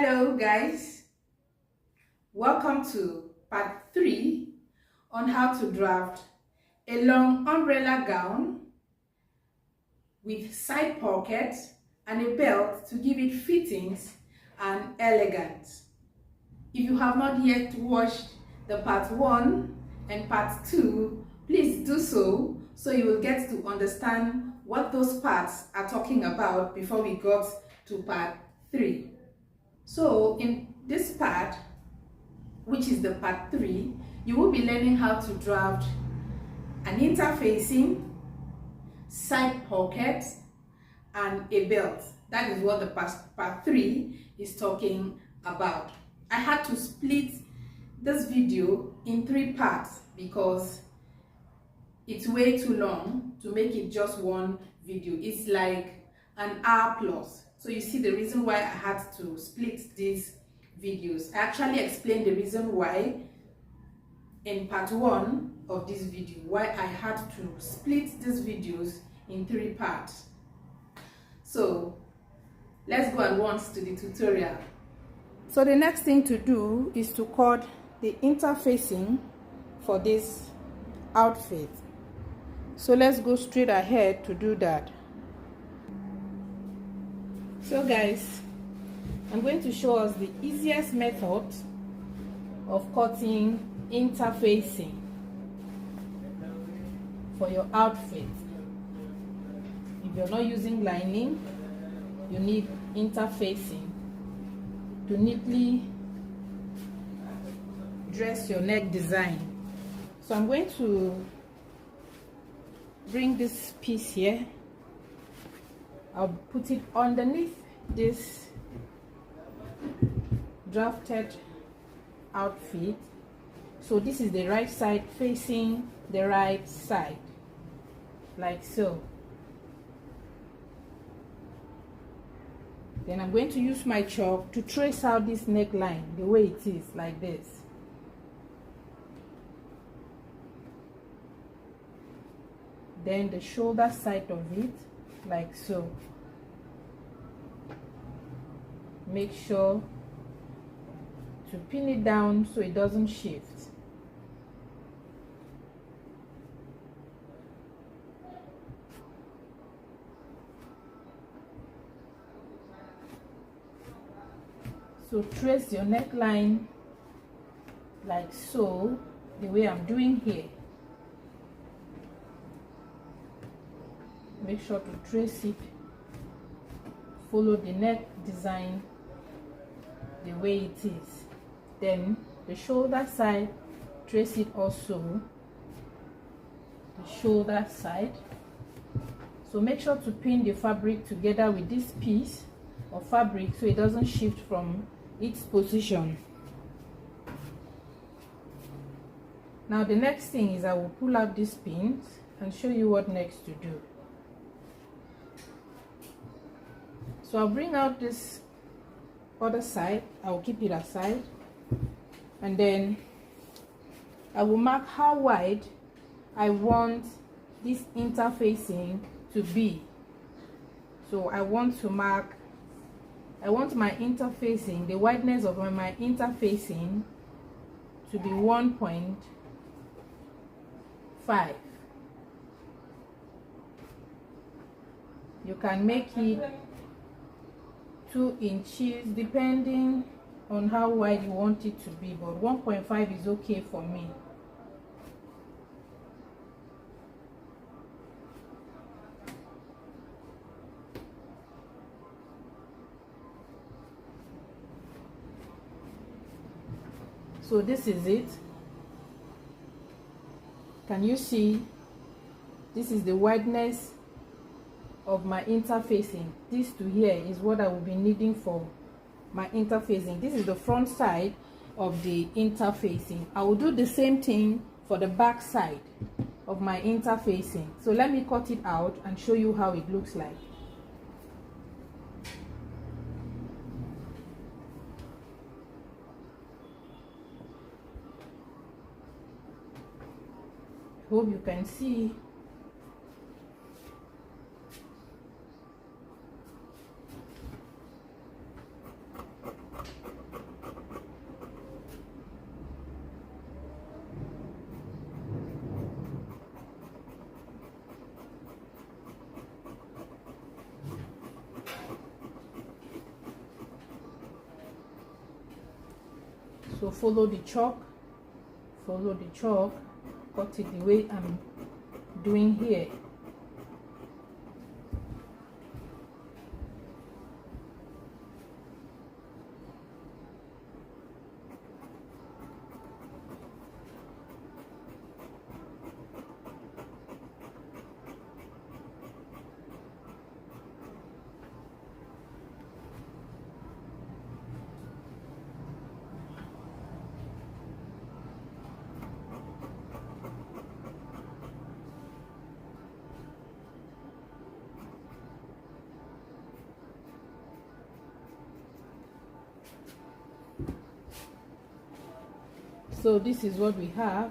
Hello guys, welcome to part 3 on how to draft a long umbrella gown with side pockets and a belt to give it fittings and elegance. If you have not yet watched the part 1 and part 2, please do so you will get to understand what those parts are talking about before we got to part 3. So in this part, which is the part 3, you will be learning how to draft an interfacing, side pocket, and a belt. That is what the part 3 is talking about. I had to split this video in 3 parts because it's way too long to make it just one video. It's like an hour plus. So you see the reason why I had to split these videos. I actually explained the reason why in part 1 of this video, why I had to split these videos in 3 parts. So let's go at once to the tutorial. So the next thing to do is to cut the interfacing for this outfit. So let's go straight ahead to do that. So guys, I'm going to show us the easiest method of cutting interfacing for your outfit. If you're not using lining, you need interfacing to neatly dress your neck design. So I'm going to bring this piece here. I'll put it underneath this drafted outfit. So this is the right side facing the right side, like so. Then I'm going to use my chalk to trace out this neckline the way it is, like this. Then the shoulder side of it, like so. Make sure to pin it down so it doesn't shift. So trace your neckline like so, the way I'm doing here. Make sure to trace it, follow the neck design the way it is. Then the shoulder side, trace it also, the shoulder side. So make sure to pin the fabric together with this piece of fabric so it doesn't shift from its position. Now the next thing is I will pull out these pins and show you what next to do. So I'll bring out this other side, I will keep it aside, and then I will mark how wide I want this interfacing to be. So I want my interfacing, the wideness of my interfacing to be 1.5. You can make it 2 inches depending on how wide you want it to be, but 1.5 is okay for me. So this is it. Can you see? This is the wideness of my interfacing. This to here is what I will be needing for my interfacing. This is the front side of the interfacing. I will do the same thing for the back side of my interfacing. So let me cut it out and show you how it looks like. Hope you can see. So follow the chalk, cut it the way I'm doing here. So this is what we have.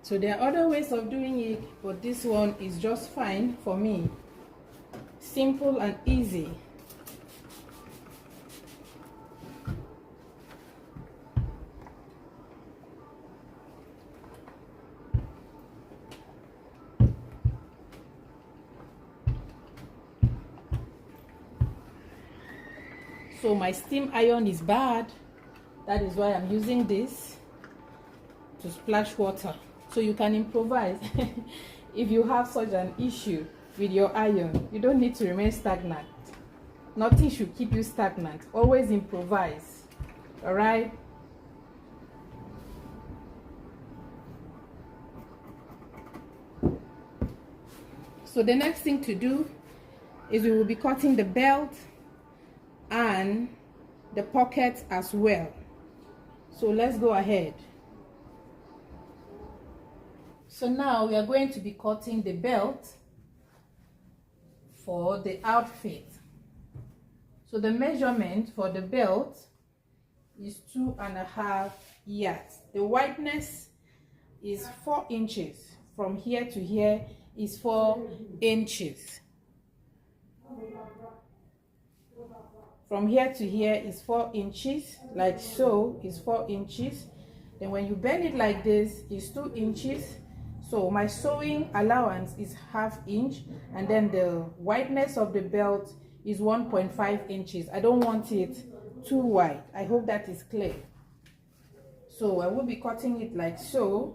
So there are other ways of doing it, but this one is just fine for me. Simple and easy. So my steam iron is bad. That is why I'm using this to splash water. So you can improvise. If you have such an issue with your iron, you don't need to remain stagnant. Nothing should keep you stagnant. Always improvise. All right? So the next thing to do is we will be cutting the belt and the pocket as well. So let's go ahead. So now we are going to be cutting the belt for the outfit. So the measurement for the belt is 2.5 yards. The wideness is 4 inches. From here to here is 4 inches. From here to here is 4 inches, like so, is 4 inches. Then when you bend it like this, is 2 inches. So my sewing allowance is 1/2 inch, and then the wideness of the belt is 1.5 inches. I don't want it too wide. I hope that is clear. So I will be cutting it like so,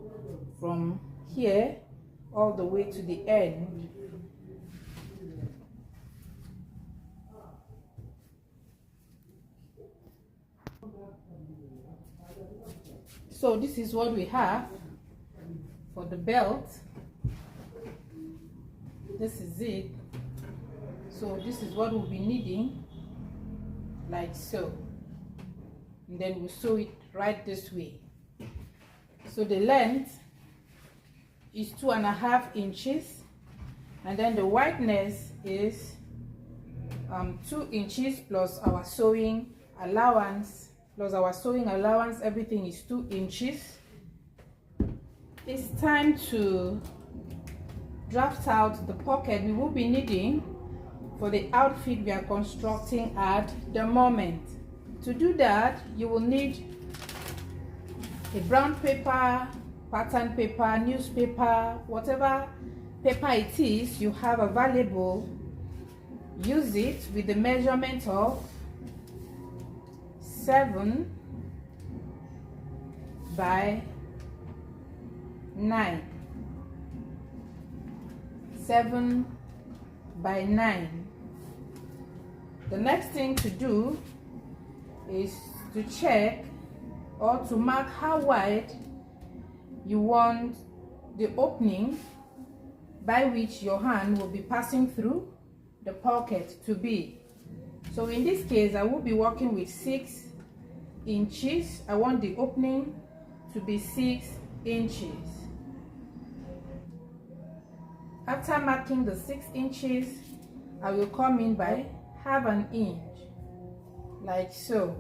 from here all the way to the end. So this is what we have for the belt. This is it. So this is what we'll be needing, like so. And then we'll sew it right this way. So the length is 2.5 inches, and then the wideness is 2 inches plus our sewing allowance. Everything is 2 inches. It's time to draft out the pocket we will be needing for the outfit we are constructing at the moment. To do that, you will need a brown paper, pattern paper, newspaper, whatever paper it is you have available. Use it with the measurement of 7 by 9. 7 by 9. The next thing to do is to check or to mark how wide you want the opening by which your hand will be passing through the pocket to be. So in this case, I will be working with 6 inches. I want the opening to be 6 inches. After marking the 6 inches, I will come in by 1/2 inch, like so.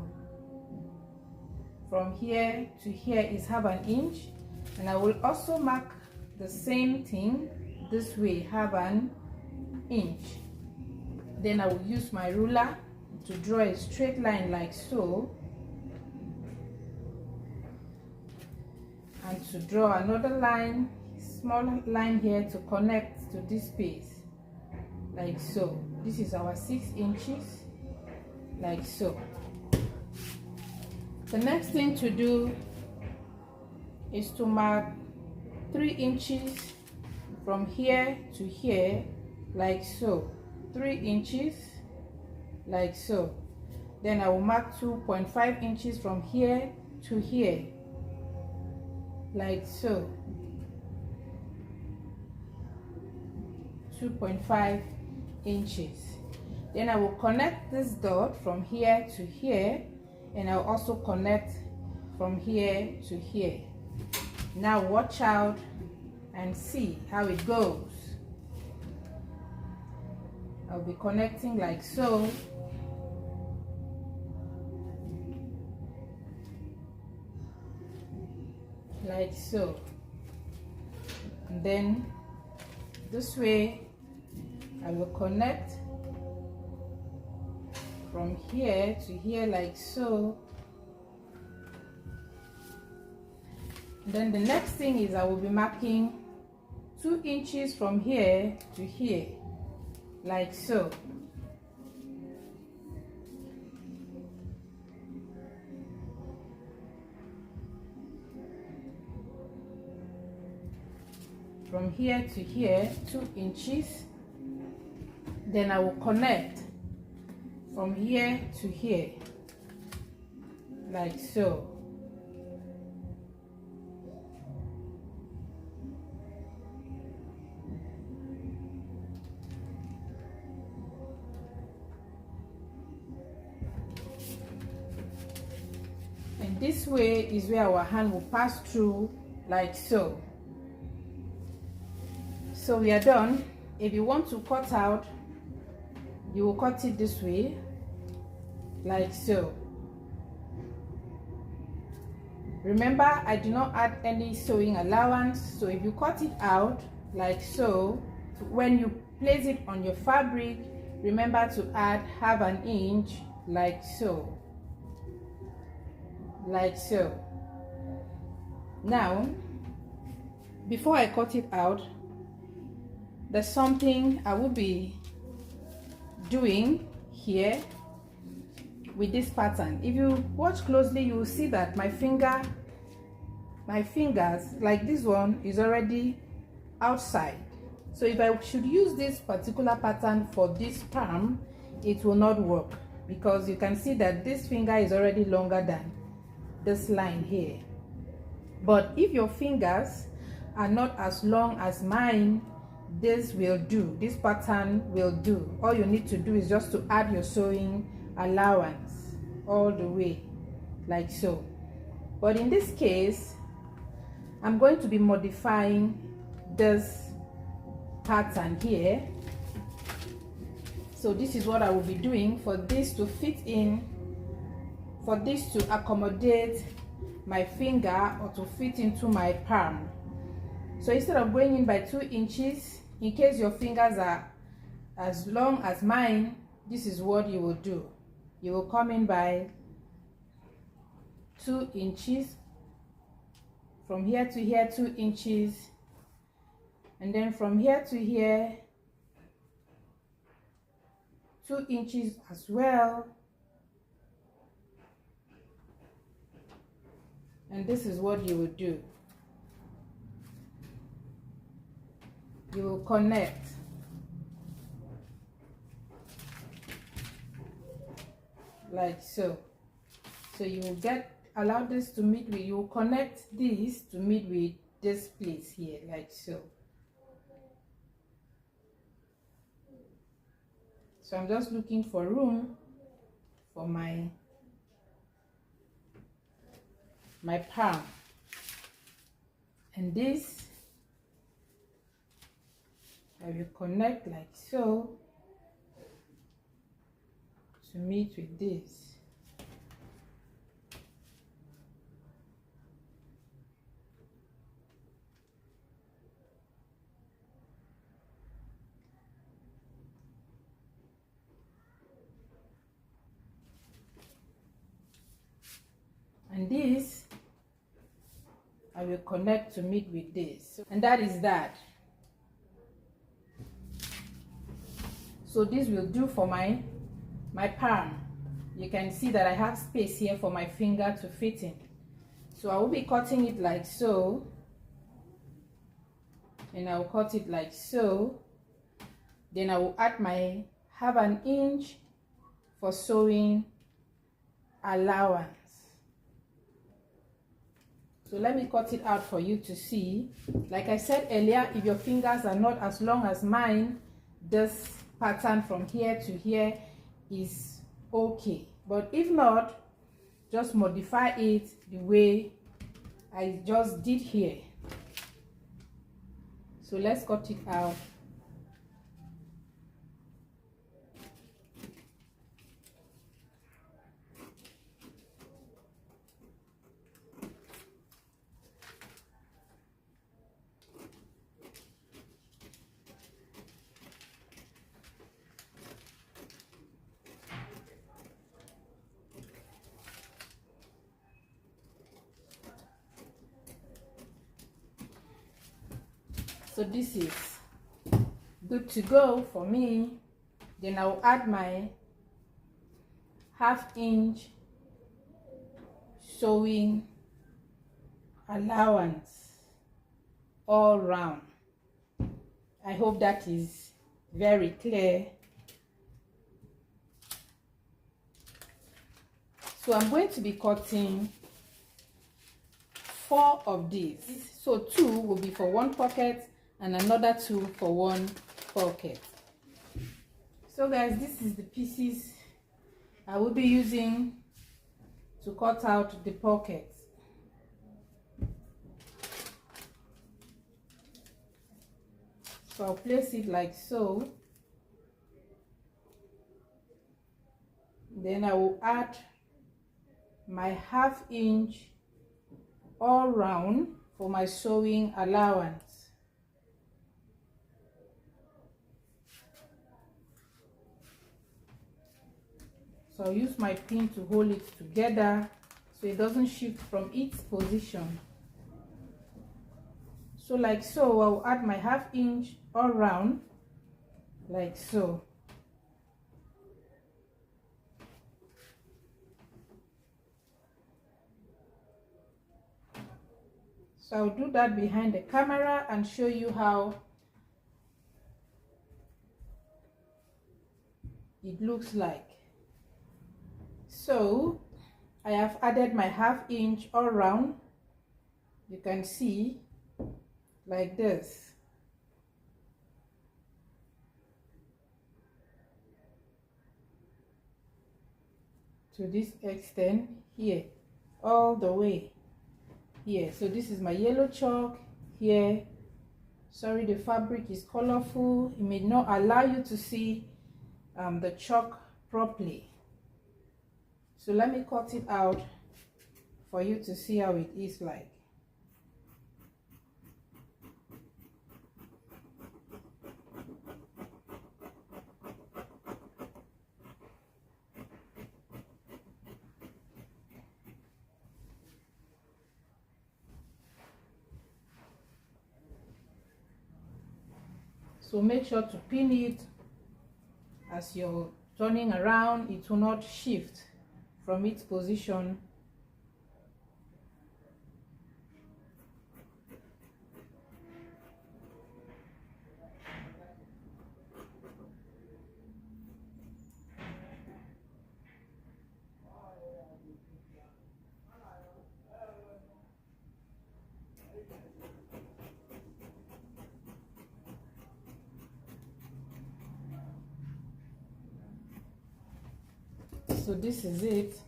From here to here is 1/2 inch, and I will also mark the same thing this way, 1/2 inch. Then I will use my ruler to draw a straight line like so, and to draw another line, small line here to connect to this piece. like so. This is our 6 inches, like so. The next thing to do is to mark 3 inches from here to here, like so. 3 inches, like so. Then I will mark 2.5 inches from here to here, like so. 2.5 inches. Then I will connect this dot from here to here, and I'll also connect from here to here. Now watch out and see how it goes. I'll be connecting like so. Like so. And then this way I will connect from here to here, like so. And then the next thing is I will be marking 2 inches from here to here, like so. From here to here, 2 inches. Then I will connect from here to here, like so. And this way is where our hand will pass through, like so. So we are done. If you want to cut out, you will cut it this way, like so. Remember, I do not add any sewing allowance, so if you cut it out like so, when you place it on your fabric, remember to add half an inch, like so. Like so. Now, before I cut it out, there's something I will be doing here with this pattern. If you watch closely, you will see that my fingers, like this one, is already outside. So if I should use this particular pattern for this palm, it will not work, because you can see that this finger is already longer than this line here. But if your fingers are not as long as mine, this will do. This pattern will do. All you need to do is just to add your sewing allowance all the way, like so. But in this case, I'm going to be modifying this pattern here. So this is what I will be doing for this to fit in, for this to accommodate my finger or to fit into my palm. So instead of going in by 2 inches, in case your fingers are as long as mine, this is what you will do. You will come in by 2 inches, from here to here 2 inches, and then from here to here 2 inches as well. And this is what you will do. You will connect like so. So you will allow this to meet with, you will connect this to meet with this place here, like so. So I'm just looking for room for my palm, and this I will connect like so to meet with this. And this I will connect to meet with this, and that is that. So this will do for my palm. You can see that I have space here for my finger to fit in. So I will be cutting it like so, and I will cut it like so. Then I will add my half an inch for sewing allowance. So let me cut it out for you to see. Like I said earlier, if your fingers are not as long as mine, this pattern from here to here is okay. But if not, just modify it the way I just did here. So let's cut it out. So this is good to go for me. Then I'll add my half inch sewing allowance all round. I hope that is very clear. So I'm going to be cutting 4 of these. So 2 will be for one pocket and another 2 for one pocket. So guys, this is the pieces I will be using to cut out the pockets. So I'll place it like so. Then I will add my half inch all round for my sewing allowance. So I'll use my pin to hold it together so it doesn't shift from its position. So like so, I'll add my half inch all round like so. So I'll do that behind the camera and show you how it looks like. So I have added my half inch all round. You can see like this. To this extent here, all the way here. So this is my yellow chalk here. Sorry, the fabric is colorful. It may not allow you to see the chalk properly. So let me cut it out for you to see how it is like. So make sure to pin it as you're turning around. It will not shift from its position. So this is it.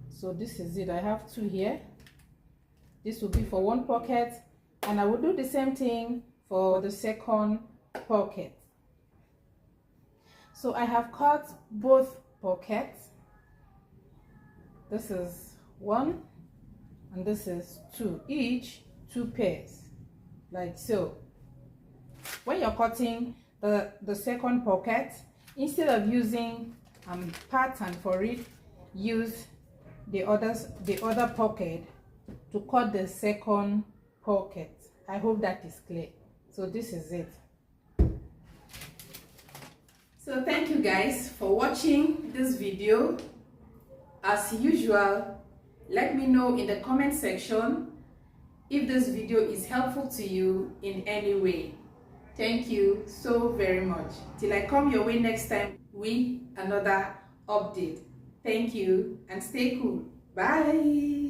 So this is it. I have 2 here. This will be for one pocket, and I will do the same thing for the second pocket. So I have cut both pockets. This is 1 and this is 2, each 2 pairs, like so. When you're cutting the second pocket, instead of using pattern for it, use the other pocket to cut the second pocket. I hope that is clear. So this is it. So thank you guys for watching this video. As usual, let me know in the comment section if this video is helpful to you in any way. Thank you so very much. Till I come your way next time with another update. Thank you and stay cool. Bye.